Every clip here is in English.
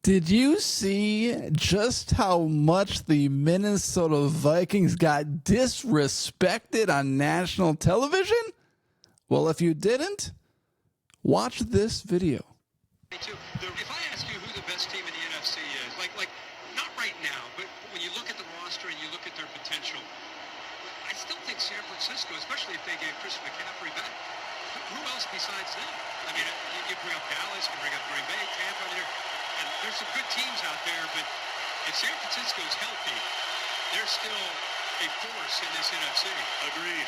Did you see just how much the Minnesota Vikings got disrespected on national television? Well, if you didn't, watch this video. If I ask you who the best team in the NFC is, like not right now, but when you look at the roster and you look at their potential, I still think San Francisco, especially if they get Chris McCaffrey back. Who else besides them? I mean, you bring up Dallas, you bring up Green Bay, Tampa, and there's some good teams out there, but if San Francisco's healthy, they're still a force in this NFC. Agreed.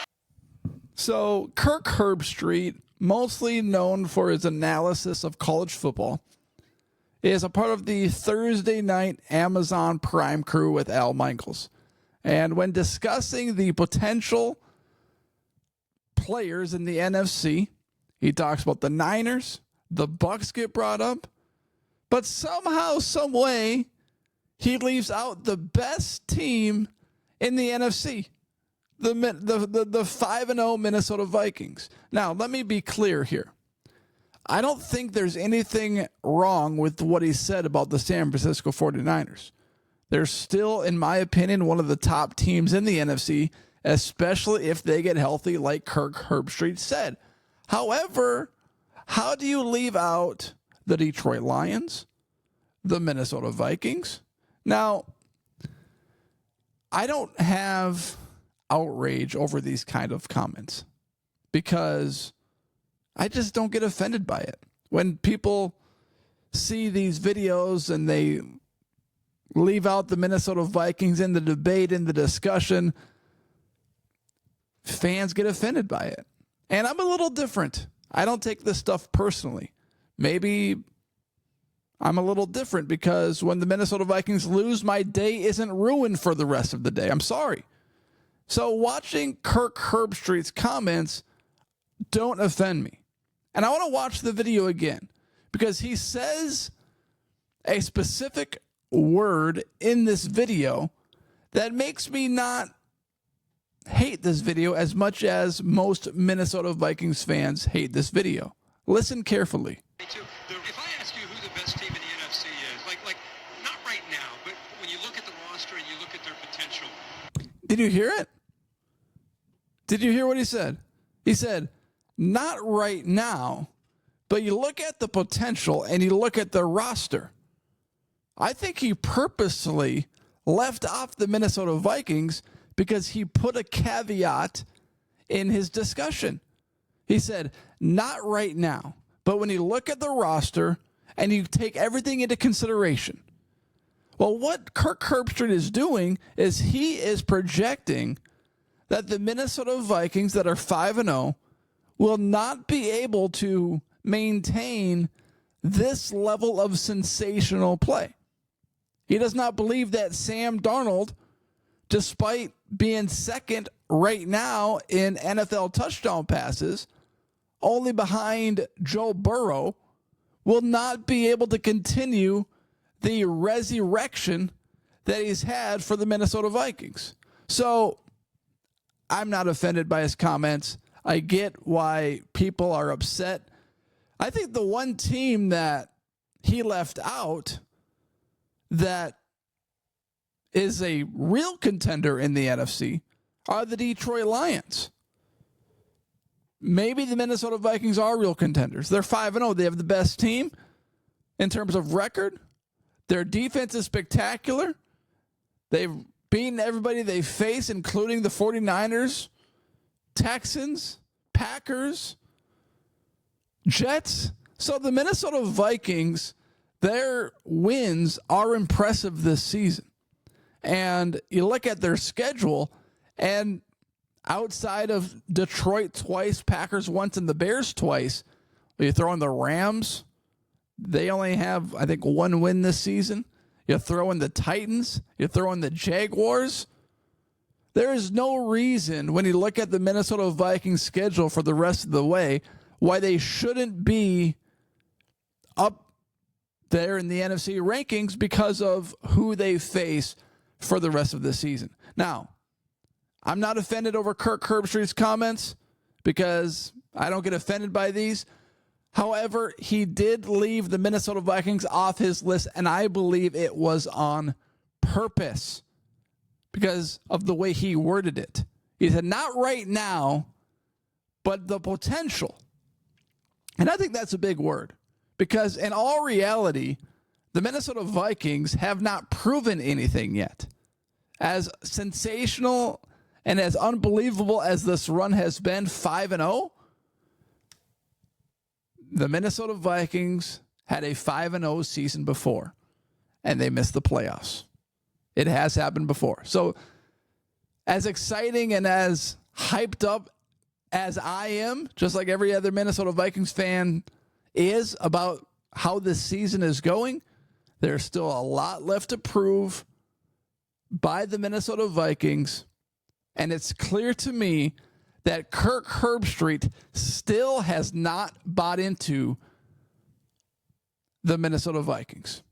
So, Kirk Herbstreit, mostly known for his analysis of college football, is a part of the Thursday night Amazon Prime crew with Al Michaels. And when discussing the potential players in the NFC, he talks about the Niners, the Bucs get brought up, but somehow, some way, he leaves out the best team in the NFC, the 5-0 Minnesota Vikings. Now, let me be clear here. I don't think there's anything wrong with what he said about the San Francisco 49ers. They're still, in my opinion, one of the top teams in the NFC, especially if they get healthy, like Kirk Herbstreit said. However, how do you leave out the Detroit Lions, the Minnesota Vikings? Now, I don't have outrage over these kind of comments because I just don't get offended by it. When people see these videos and they leave out the Minnesota Vikings in the debate, in the discussion, fans get offended by it. And I'm a little different. I don't take this stuff personally. Maybe I'm a little different because when the Minnesota Vikings lose, my day isn't ruined for the rest of the day. I'm sorry. So watching Kirk Herbstreit's comments don't offend me. And I want to watch the video again because he says a specific word in this video that makes me not hate this video as much as most Minnesota Vikings fans hate this video. Listen carefully. If I ask you who the best team in the NFC is, like not right now, but when you look at the roster and you look at their potential. Did you hear it? Did you hear what he said? He said, not right now, but you look at the potential and you look at the roster. I think he purposely left off the Minnesota Vikings because he put a caveat in his discussion. He said, not right now, but when you look at the roster and you take everything into consideration. Well, what Kirk Herbstreit is doing is he is projecting that the Minnesota Vikings that are 5-0 will not be able to maintain this level of sensational play. He does not believe that Sam Darnold, despite being second right now in NFL touchdown passes, only behind Joe Burrow, will not be able to continue the resurrection that he's had for the Minnesota Vikings. So I'm not offended by his comments. I get why people are upset. I think the one team that he left out that is a real contender in the NFC are the Detroit Lions. Maybe the Minnesota Vikings are real contenders. They're 5-0. They have the best team in terms of record. Their defense is spectacular. They've beaten everybody they face, including the 49ers, Texans, Packers, Jets. So the Minnesota Vikings, their wins are impressive this season. And you look at their schedule, and outside of Detroit twice, Packers once, and the Bears twice, you throw in the Rams, they only have, I think, one win this season. You throw in the Titans, you throw in the Jaguars. There is no reason when you look at the Minnesota Vikings schedule for the rest of the way why they shouldn't be up there in the NFC rankings because of who they face for the rest of the season. Now, I'm not offended over Kirk Herbstreit's comments because I don't get offended by these. However, he did leave the Minnesota Vikings off his list, and I believe it was on purpose because of the way he worded it. He said, not right now, but the potential. And I think that's a big word because in all reality, the Minnesota Vikings have not proven anything yet. As sensational and as unbelievable as this run has been, 5-0, the Minnesota Vikings had a 5-0 season before, and they missed the playoffs. It has happened before. So as exciting and as hyped up as I am, just like every other Minnesota Vikings fan is about how this season is going, there's still a lot left to prove by the Minnesota Vikings. And it's clear to me that Kirk Herbstreit still has not bought into the Minnesota Vikings.